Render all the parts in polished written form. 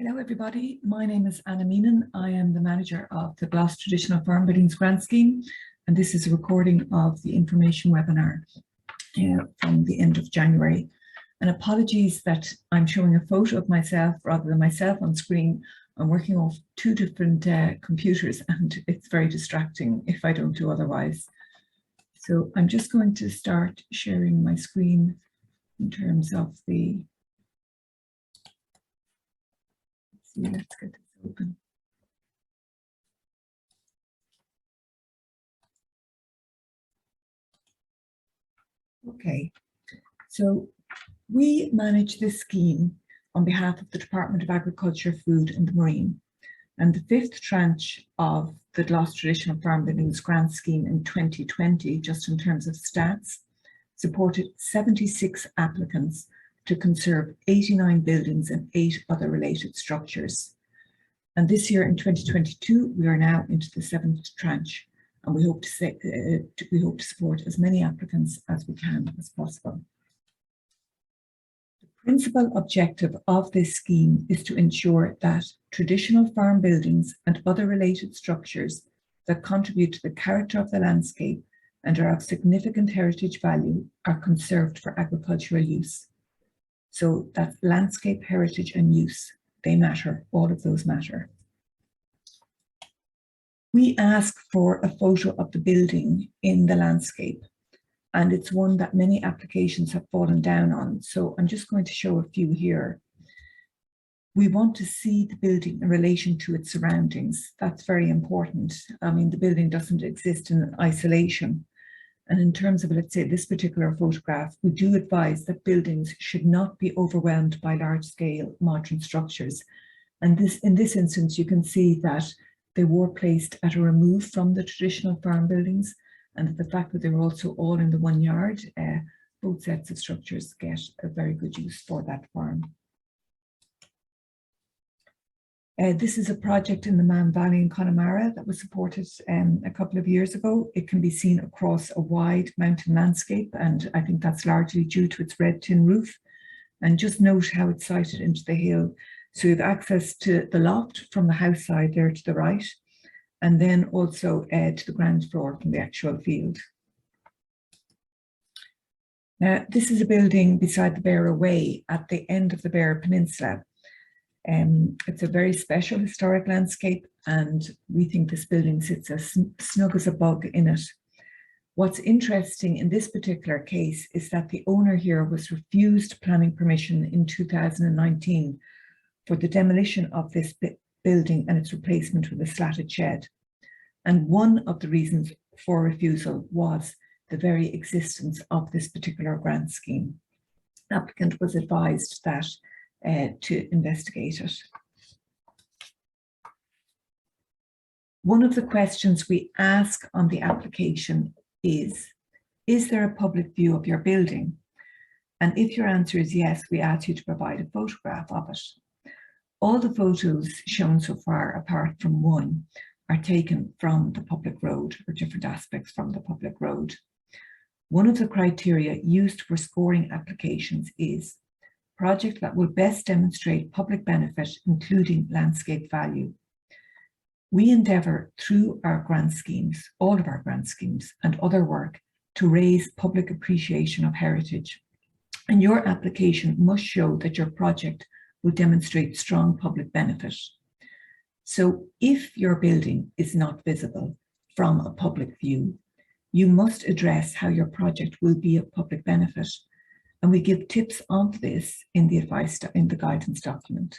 Hello everybody, my name is Anna Meenan. I am the manager of the GLAS Traditional Farm Buildings Grant Scheme, and this is a recording of the information webinar from the end of January. And apologies that I'm showing a photo of myself rather than myself on screen. I'm working off two different computers and it's very distracting if I don't do otherwise. So I'm just going to start sharing my screen in terms of the let's get this open. Okay, so we manage this scheme on behalf of the Department of Agriculture, Food and Marine. And the fifth tranche of the GLAS Traditional Farm Buildings Grant Scheme in 2020, just in terms of stats, supported 76 applicants to conserve 89 buildings and 8 other related structures. And this year in 2022, we are now into the 7th tranche, and we hope to support as many applicants as we can as possible. The principal objective of this scheme is to ensure that traditional farm buildings and other related structures that contribute to the character of the landscape and are of significant heritage value are conserved for agricultural use. So that's landscape, heritage and use. They matter, all of those matter. We ask for a photo of the building in the landscape, and it's one that many applications have fallen down on. So I'm just going to show a few here. We want to see the building in relation to its surroundings. That's very important. I mean, the building doesn't exist in isolation. And in terms of, let's say, this particular photograph, we do advise that buildings should not be overwhelmed by large-scale modern structures. And in this instance, you can see that they were placed at a remove from the traditional farm buildings, and the fact that they were also all in the 1 yard, both sets of structures get a very good use for that farm. This is a project in the Man Valley in Connemara that was supported a couple of years ago. It can be seen across a wide mountain landscape, and I think that's largely due to its red tin roof. And just note how it's sited into the hill. So you have access to the loft from the house side there to the right, and then also to the ground floor from the actual field. Now, this is a building beside the Beara Way at the end of the Beara Peninsula. It's a very special historic landscape, and we think this building sits as snug as a bug in it. What's interesting in this particular case is that the owner here was refused planning permission in 2019 for the demolition of this building and its replacement with a slatted shed. And one of the reasons for refusal was the very existence of this particular grant scheme. The applicant was advised that to investigate it. One of the questions we ask on the application is there a public view of your building? And if your answer is yes, we ask you to provide a photograph of it. All the photos shown so far, apart from one, are taken from the public road, or different aspects from the public road. One of the criteria used for scoring applications is project that will best demonstrate public benefit, including landscape value. We endeavour through our grant schemes, all of our grant schemes and other work, to raise public appreciation of heritage. And your application must show that your project will demonstrate strong public benefit. So if your building is not visible from a public view, you must address how your project will be of public benefit. And we give tips on this in the guidance document.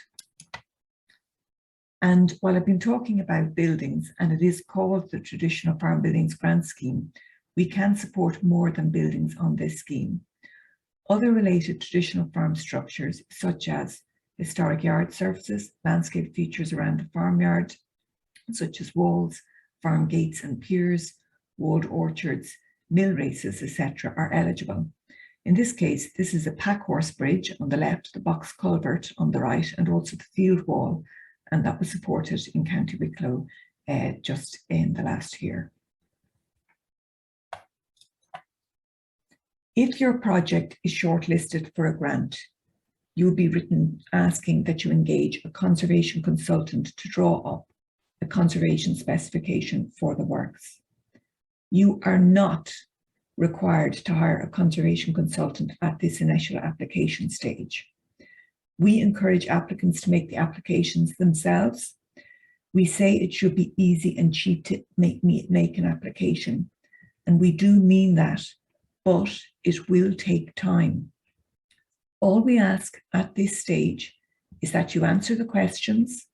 And while I've been talking about buildings, and it is called the Traditional Farm Buildings Grant Scheme, we can support more than buildings on this scheme. Other related traditional farm structures, such as historic yard surfaces, landscape features around the farmyard, such as walls, farm gates and piers, walled orchards, mill races, etc., are eligible. In this case, this is a pack horse bridge on the left, the box culvert on the right, and also the field wall, and that was supported in County Wicklow just in the last year. If your project is shortlisted for a grant, you will be written asking that you engage a conservation consultant to draw up a conservation specification for the works. You are not required to hire a conservation consultant at this initial application stage. We encourage applicants to make the applications themselves. We say it should be easy and cheap to make an application, and we do mean that, but it will take time. All we ask at this stage is that you answer the questions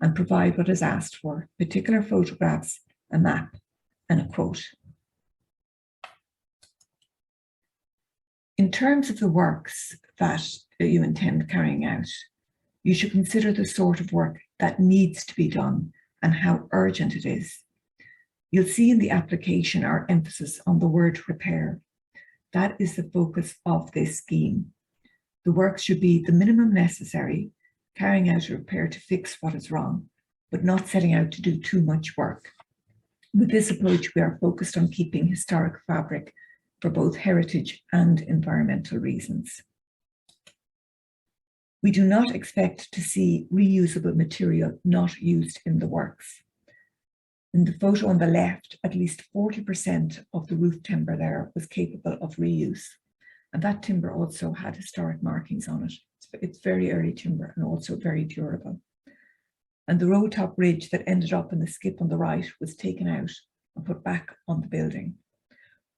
and provide what is asked for: particular photographs, a map, and a quote. In terms of the works that you intend carrying out, you should consider the sort of work that needs to be done and how urgent it is. You'll see in the application our emphasis on the word repair. That is the focus of this scheme. The work should be the minimum necessary, carrying out a repair to fix what is wrong, but not setting out to do too much work. With this approach, we are focused on keeping historic fabric for both heritage and environmental reasons. We do not expect to see reusable material not used in the works. In the photo on the left, at least 40% of the roof timber there was capable of reuse. And that timber also had historic markings on it. It's very early timber and also very durable. And the row top ridge that ended up in the skip on the right was taken out and put back on the building.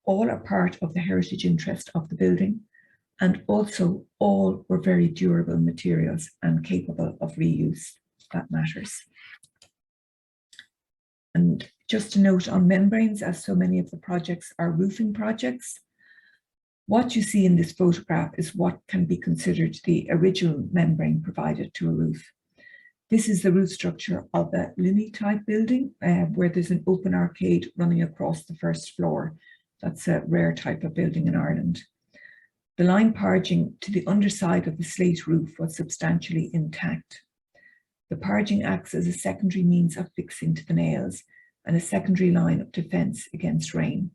All are part of the heritage interest of the building, and also all were very durable materials and capable of reuse. That matters. And just a note on membranes, as so many of the projects are roofing projects, what you see in this photograph is what can be considered the original membrane provided to a roof. This is the roof structure of a Linney type building where there's an open arcade running across the first floor. That's a rare type of building in Ireland. The line parging to the underside of the slate roof was substantially intact. The parging acts as a secondary means of fixing to the nails and a secondary line of defence against rain.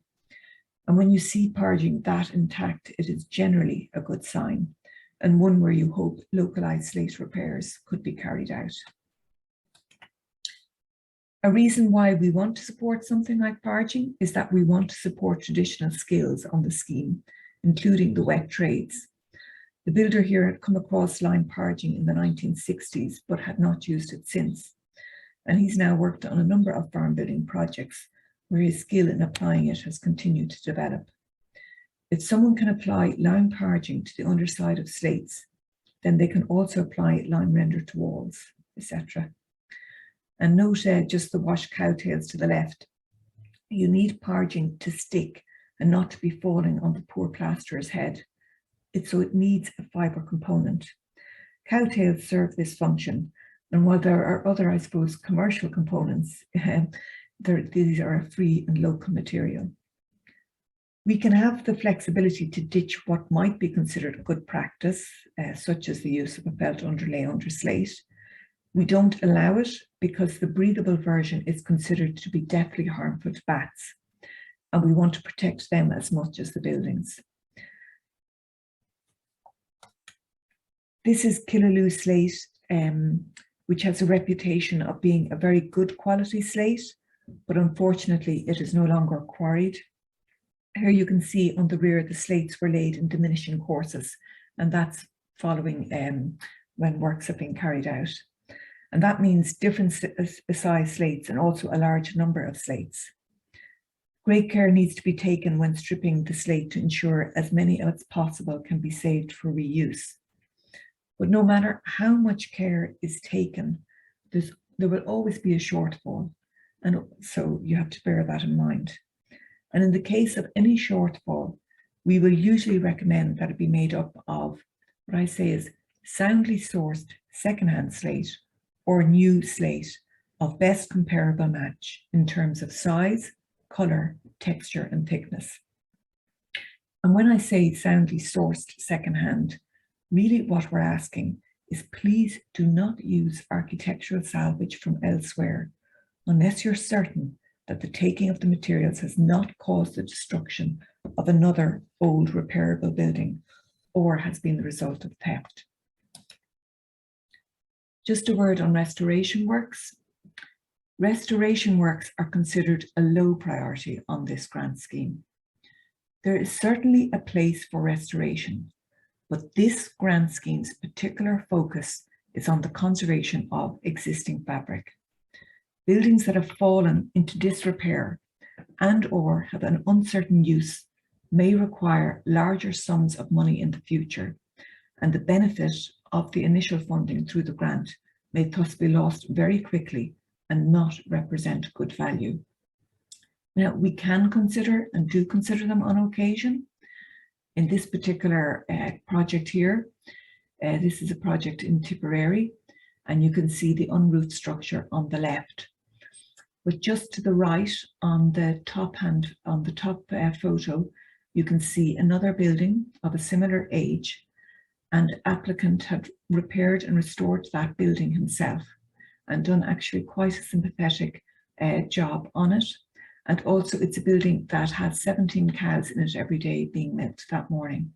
And when you see parging that intact, it is generally a good sign, and one where you hope localised slate repairs could be carried out. A reason why we want to support something like parging is that we want to support traditional skills on the scheme, including the wet trades. The builder here had come across line parging in the 1960s, but had not used it since. And he's now worked on a number of farm building projects where his skill in applying it has continued to develop. If someone can apply line parging to the underside of slates, then they can also apply lime render to walls, etc. And note just the washed cowtails to the left. You need parging to stick and not to be falling on the poor plasterer's head. So it needs a fibre component. Cowtails serve this function, and while there are other, I suppose, commercial components, these are a free and local material. We can have the flexibility to ditch what might be considered a good practice, such as the use of a felt underlay under slate. We don't allow it because the breathable version is considered to be deathly harmful to bats, and we want to protect them as much as the buildings. This is Killaloe slate, which has a reputation of being a very good quality slate, but unfortunately it is no longer quarried. Here you can see on the rear the slates were laid in diminishing courses, and that's following when works have been carried out. And that means different size slates and also a large number of slates. Great care needs to be taken when stripping the slate to ensure as many as possible can be saved for reuse. But no matter how much care is taken, there will always be a shortfall, and so you have to bear that in mind. And in the case of any shortfall, we will usually recommend that it be made up of what I say is soundly sourced secondhand slate or new slate of best comparable match in terms of size, colour, texture and thickness. And when I say soundly sourced secondhand, really what we're asking is please do not use architectural salvage from elsewhere unless you're certain that the taking of the materials has not caused the destruction of another old repairable building or has been the result of theft. Just a word on restoration works. Restoration works are considered a low priority on this grant scheme. There is certainly a place for restoration, but this grant scheme's particular focus is on the conservation of existing fabric. Buildings that have fallen into disrepair and/or have an uncertain use may require larger sums of money in the future, and the benefit of the initial funding through the grant may thus be lost very quickly and not represent good value. Now, we can consider and do consider them on occasion. In this particular project here, this is a project in Tipperary, and you can see the unroofed structure on the left. But just to the right, on the top photo, you can see another building of a similar age, and the applicant had repaired and restored that building himself and done actually quite a sympathetic job on it. And also it's a building that has 17 cows in it every day being milked that morning.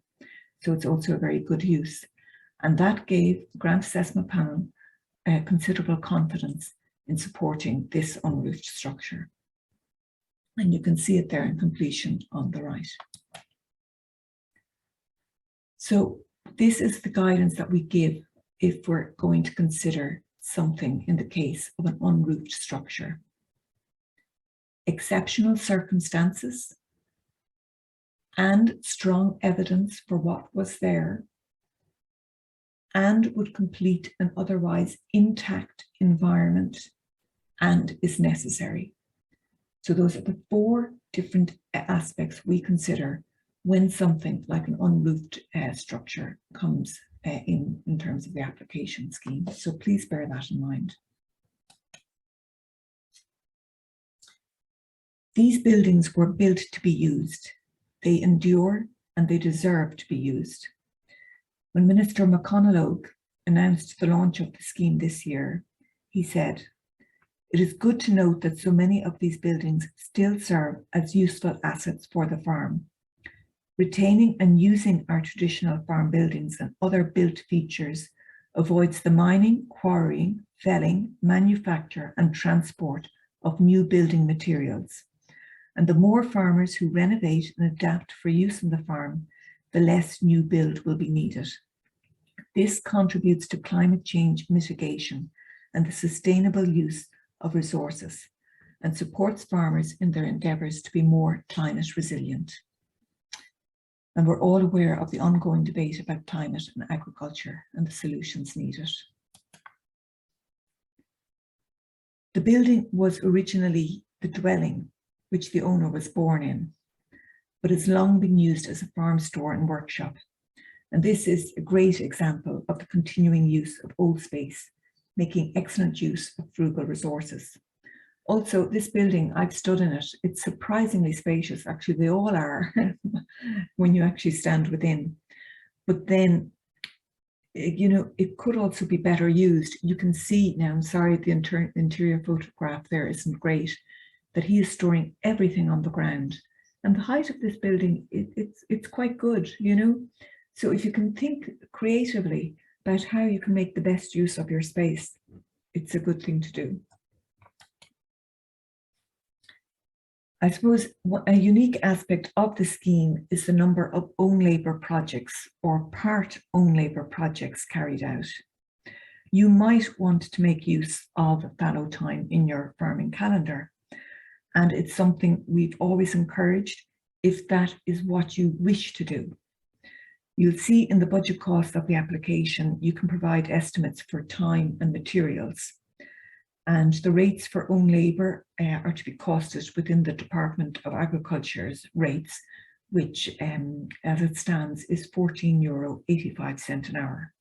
So it's also a very good use. And that gave the grant assessment panel considerable confidence in supporting this unroofed structure. And you can see it there in completion on the right. So this is the guidance that we give if we're going to consider something in the case of an unroofed structure. Exceptional circumstances and strong evidence for what was there, and would complete an otherwise intact environment, and is necessary. So those are the four different aspects we consider when something like an unroofed structure comes in terms of the application scheme. So please bear that in mind. These buildings were built to be used. They endure and they deserve to be used. When Minister McConaughey announced the launch of the scheme this year, he said, "It is good to note that so many of these buildings still serve as useful assets for the farm. Retaining and using our traditional farm buildings and other built features avoids the mining, quarrying, felling, manufacture and transport of new building materials. And the more farmers who renovate and adapt for use on the farm, the less new build will be needed. This contributes to climate change mitigation and the sustainable use of resources, and supports farmers in their endeavours to be more climate resilient." And we're all aware of the ongoing debate about climate and agriculture and the solutions needed. The building was originally the dwelling which the owner was born in, but has long been used as a farm store and workshop. And this is a great example of the continuing use of old space, making excellent use of frugal resources. Also, this building, I've stood in it, it's surprisingly spacious. Actually, they all are when you actually stand within. But then, you know, it could also be better used. You can see now, I'm sorry, the interior photograph there isn't great, that he is storing everything on the ground. And the height of this building, it's quite good, you know. So if you can think creatively about how you can make the best use of your space, it's a good thing to do. I suppose a unique aspect of the scheme is the number of own labour projects or part own labour projects carried out. You might want to make use of fallow time in your farming calendar, and it's something we've always encouraged if that is what you wish to do. You'll see in the budget cost of the application, you can provide estimates for time and materials. And the rates for own labour are to be costed within the Department of Agriculture's rates, which as it stands is €14.85 an hour.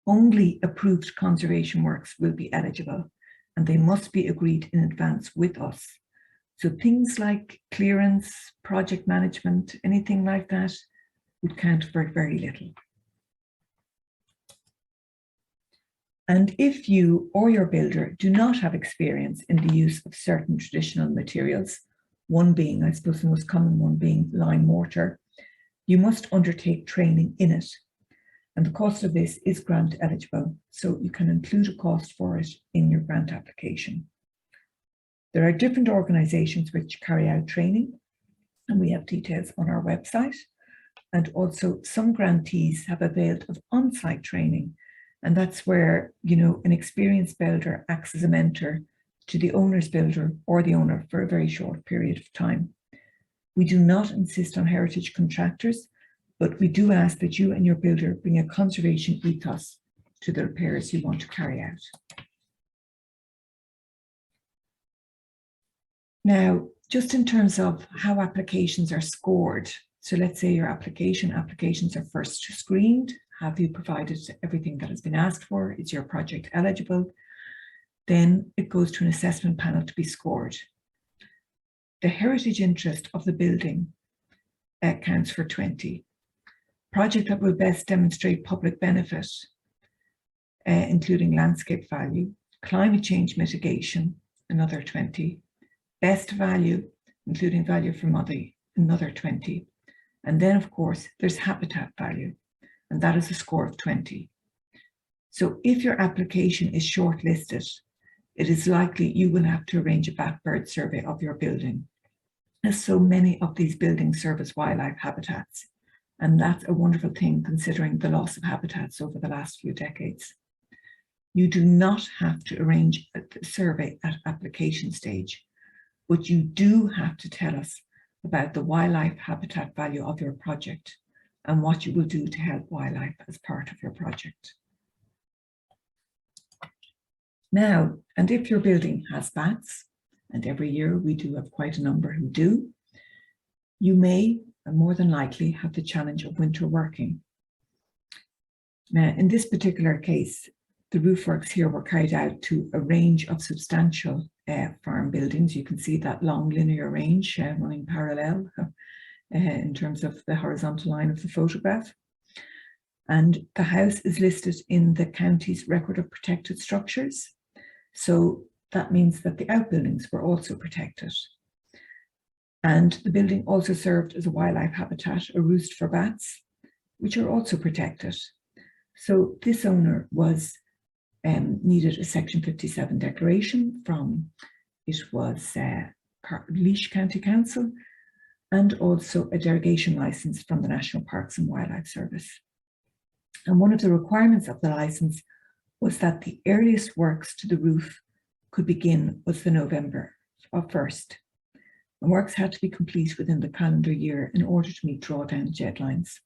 Only approved conservation works will be eligible, and they must be agreed in advance with us. So things like clearance, project management, anything like that would count for very little. And if you or your builder do not have experience in the use of certain traditional materials, one being, I suppose the most common one being lime mortar, you must undertake training in it. And the cost of this is grant eligible, so you can include a cost for it in your grant application. There are different organisations which carry out training, and we have details on our website. And also some grantees have availed of on-site training, and that's where, you know, an experienced builder acts as a mentor to the owner's builder or the owner for a very short period of time. We do not insist on heritage contractors, but we do ask that you and your builder bring a conservation ethos to the repairs you want to carry out. Now, just in terms of how applications are scored, so let's say your applications are first screened. Have you provided everything that has been asked for? Is your project eligible? Then it goes to an assessment panel to be scored. The heritage interest of the building counts for 20. Project that will best demonstrate public benefit, including landscape value, climate change mitigation, another 20. Best value, including value for money, another 20. And then, of course, there's habitat value, and that is a score of 20. So if your application is shortlisted, it is likely you will have to arrange a bat-bird survey of your building, as so many of these buildings service wildlife habitats. And that's a wonderful thing considering the loss of habitats over the last few decades. You do not have to arrange a survey at application stage, but you do have to tell us about the wildlife habitat value of your project and what you will do to help wildlife as part of your project. Now, and if your building has bats, and every year we do have quite a number who do, you may, and more than likely, have the challenge of winter working. Now, in this particular case, the roof works here were carried out to a range of substantial farm buildings. You can see that long linear range running parallel in terms of the horizontal line of the photograph. And the house is listed in the county's record of protected structures. So that means that the outbuildings were also protected. And the building also served as a wildlife habitat, a roost for bats, which are also protected. So this owner was needed a Section 57 declaration from, it was Laois County Council, and also a derogation licence from the National Parks and Wildlife Service. And one of the requirements of the licence was that the earliest works to the roof could begin was the November 1st. And works had to be complete within the calendar year in order to meet drawdown deadlines.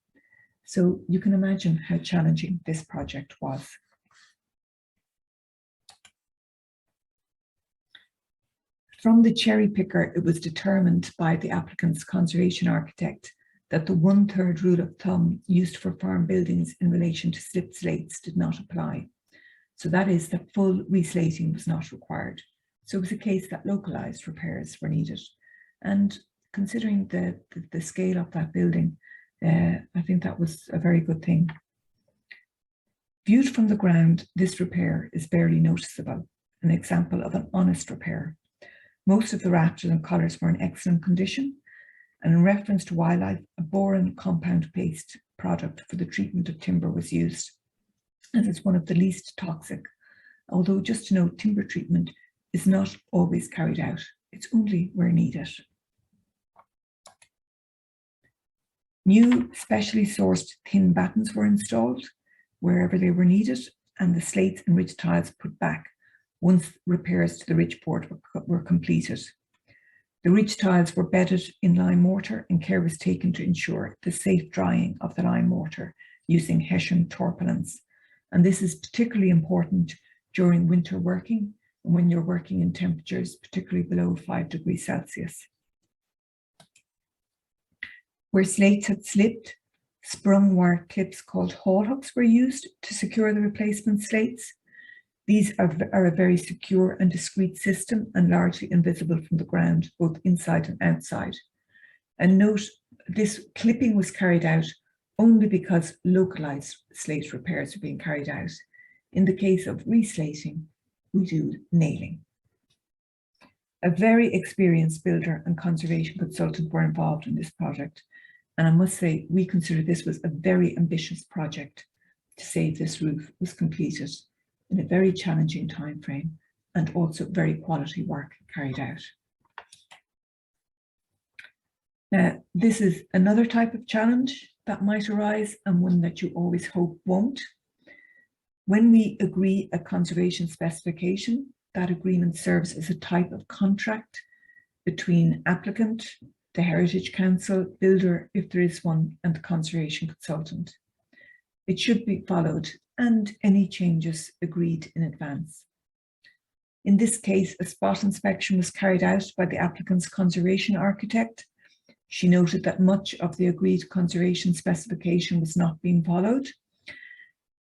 So you can imagine how challenging this project was. From the cherry picker, it was determined by the applicant's conservation architect that the 1/3 rule of thumb used for farm buildings in relation to slip slates did not apply. So that is that full reslating was not required. So it was a case that localised repairs were needed. And considering the scale of that building, I think that was a very good thing. Viewed from the ground, this repair is barely noticeable, an example of an honest repair. Most of the rafters and collars were in excellent condition, and in reference to wildlife, a boron compound paste product for the treatment of timber was used, as it's one of the least toxic. Although, just to note, timber treatment is not always carried out. It's only where needed. New specially sourced thin battens were installed wherever they were needed, and the slates and ridge tiles put back once repairs to the ridge board were completed. The ridge tiles were bedded in lime mortar, and care was taken to ensure the safe drying of the lime mortar using Hessian torpillins. And this is particularly important during winter working and when you're working in temperatures particularly below 5 degrees Celsius. Where slates had slipped, sprung wire clips called haul hooks were used to secure the replacement slates. These are a very secure and discreet system and largely invisible from the ground, both inside and outside. And note, this clipping was carried out only because localised slate repairs were being carried out. In the case of reslating, we do nailing. A very experienced builder and conservation consultant were involved in this project. And I must say, we consider this was a very ambitious project to save this roof was completed in a very challenging time frame and also very quality work carried out. Now, this is another type of challenge that might arise and one that you always hope won't. When we agree a conservation specification, that agreement serves as a type of contract between applicant, the Heritage Council, builder, if there is one, and the conservation consultant. It should be followed and any changes agreed in advance. In this case, a spot inspection was carried out by the applicant's conservation architect. She noted that much of the agreed conservation specification was not being followed.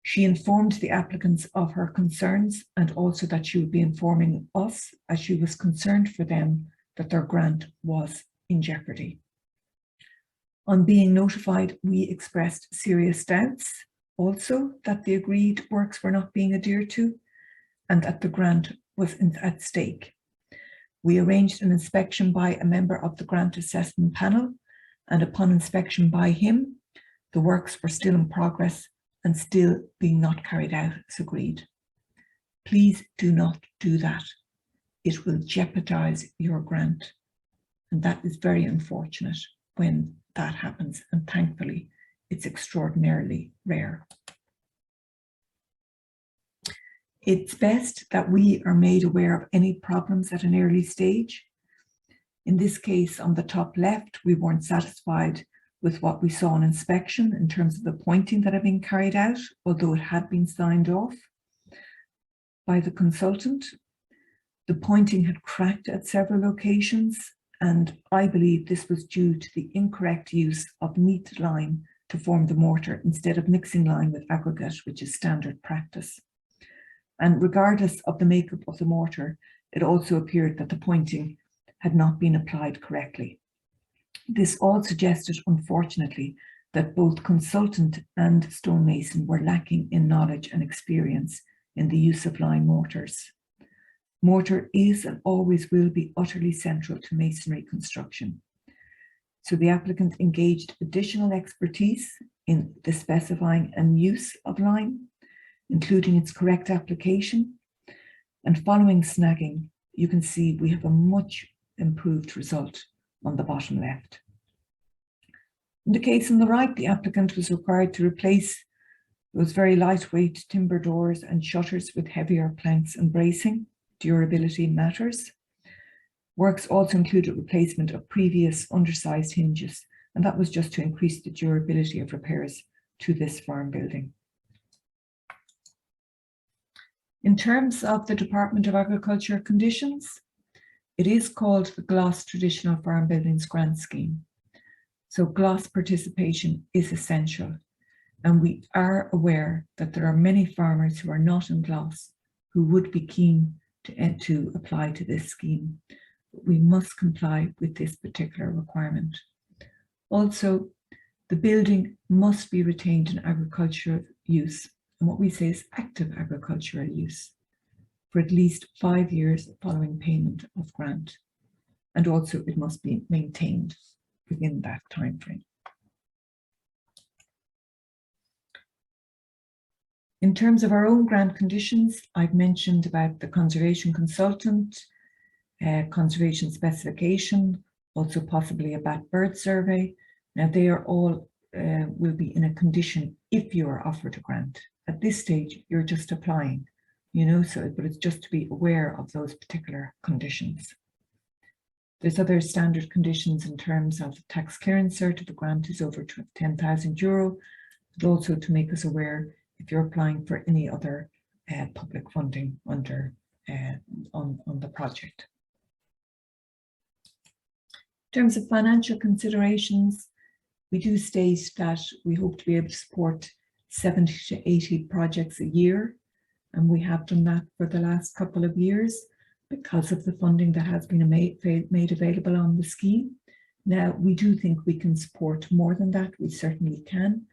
She informed the applicants of her concerns and also that she would be informing us, as she was concerned for them that their grant was in jeopardy. On being notified, we expressed serious doubts also that the agreed works were not being adhered to and that the grant was at stake. We arranged an inspection by a member of the grant assessment panel, and upon inspection by him, the works were still in progress and still being not carried out as agreed. Please do not do that. It will jeopardize your grant. And that is very unfortunate when that happens. And thankfully, it's extraordinarily rare. It's best that we are made aware of any problems at an early stage. In this case, on the top left, we weren't satisfied with what we saw on inspection in terms of the pointing that had been carried out, although it had been signed off by the consultant. The pointing had cracked at several locations, and I believe this was due to the incorrect use of neat lime to form the mortar instead of mixing lime with aggregate, which is standard practice. And regardless of the makeup of the mortar, it also appeared that the pointing had not been applied correctly. This all suggested, unfortunately, that both consultant and stonemason were lacking in knowledge and experience in the use of lime mortars. Mortar is and always will be utterly central to masonry construction. So the applicant engaged additional expertise in the specifying and use of lime, including its correct application. And following snagging, you can see we have a much improved result on the bottom left. In the case on the right, the applicant was required to replace those very lightweight timber doors and shutters with heavier planks and bracing. Durability matters. Works also included replacement of previous undersized hinges, and that was just to increase the durability of repairs to this farm building. In terms of the Department of Agriculture conditions, it is called the GLAS Traditional Farm Buildings Grant Scheme. So GLAS participation is essential, and we are aware that there are many farmers who are not in GLAS who would be keen to apply to this scheme. But we must comply with this particular requirement. Also, the building must be retained in agricultural use, and what we say is active agricultural use, for at least 5 years following payment of grant. And also it must be maintained within that time frame. In terms of our own grant conditions, I've mentioned about the conservation consultant, conservation specification, also possibly a bat bird survey. Now they are all will be in a condition if you are offered a grant. At this stage, you're just applying, but it's just to be aware of those particular conditions. There's other standard conditions in terms of tax clearance cert if the grant is over €10,000, but also to make us aware if you're applying for any other public funding under on the project. In terms of financial considerations, we do state that we hope to be able to support 70 to 80 projects a year, and we have done that for the last couple of years because of the funding that has been made available on the scheme. Now, we do think we can support more than that. We certainly can,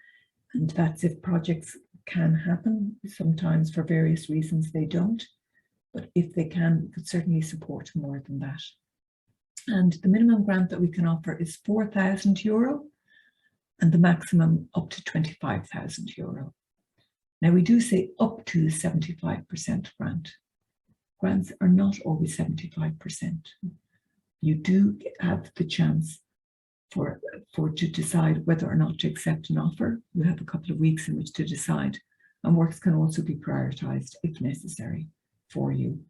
and that's if projects can happen. Sometimes for various reasons they don't, but if they can, we could certainly support more than that. And the minimum grant that we can offer is €4,000 and the maximum up to €25,000. Now we do say up to 75% grant. Grants are not always 75%. You do have the chance to decide whether or not to accept an offer. You have a couple of weeks in which to decide, and works can also be prioritised if necessary for you.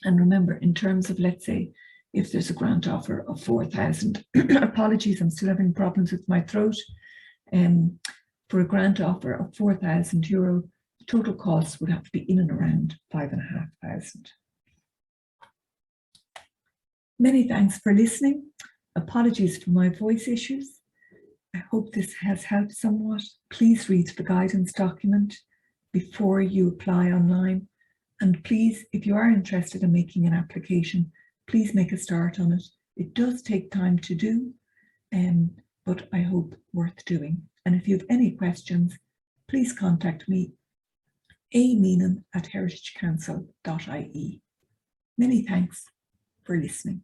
And remember, in terms of, let's say, if there's a grant offer of 4,000, apologies, I'm still having problems with my throat. For a grant offer of €4,000, the total costs would have to be in and around 5,500. Many thanks for listening. Apologies for my voice issues. I hope this has helped somewhat. Please read the guidance document before you apply online. And please, if you are interested in making an application, please make a start on it. It does take time to do, but I hope worth doing. And if you have any questions, please contact me, ameenan@heritagecouncil.ie. Many thanks for listening.